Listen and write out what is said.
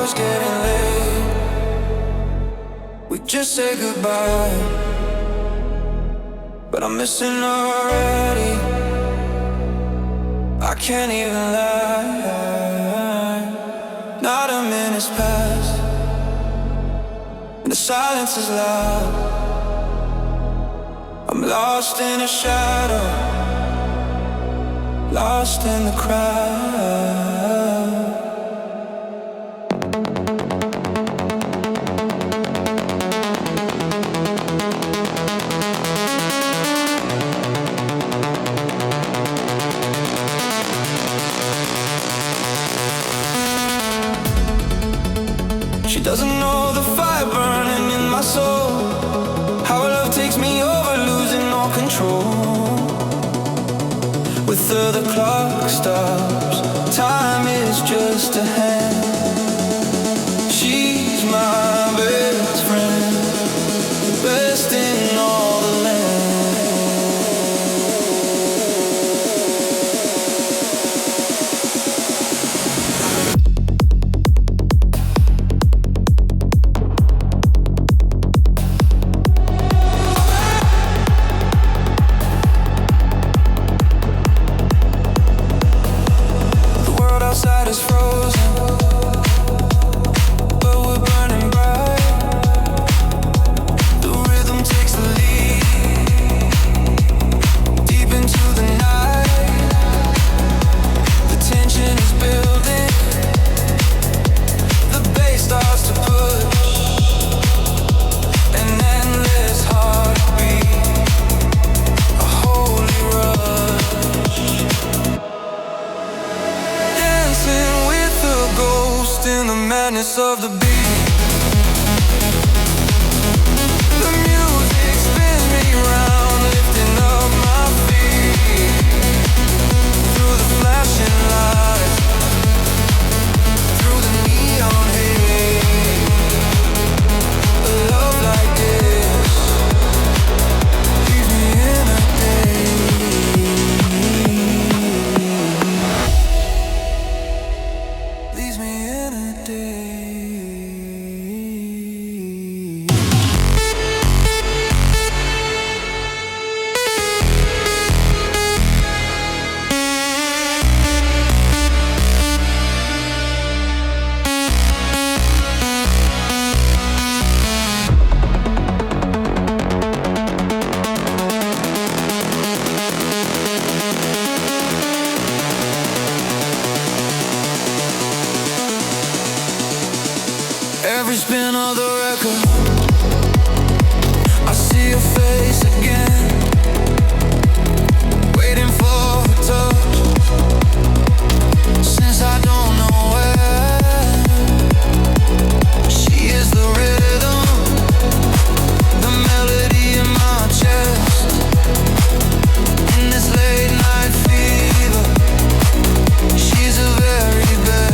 it's getting late. We just say goodbye, but I'm missing her already. I can't even lie. Not a minute's passed, and the silence is loud. I'm lost in a shadow, lost in the crowd. She doesn't know the fire burning in my soul, how love takes me over, losing all control. With her the clock stops, time is just a hand. She's my best friend, best in all the land. Is frozen, but we're burning bright. The rhythm takes the lead, deep into the night. The tension is building, the bass starts to push, an endless heartbeat, a holy rush. With the ghost in the madness of the beat. The music spins me round, lifting up my feet. Through the flashing lights, through the neon haze. A love like this leaves me in a daze. Leaves me in a daze. Every spin of the record, I see your face again, waiting for her touch. Since I don't know where, she is the rhythm, the melody in my chest. In this late night fever, she's the very best.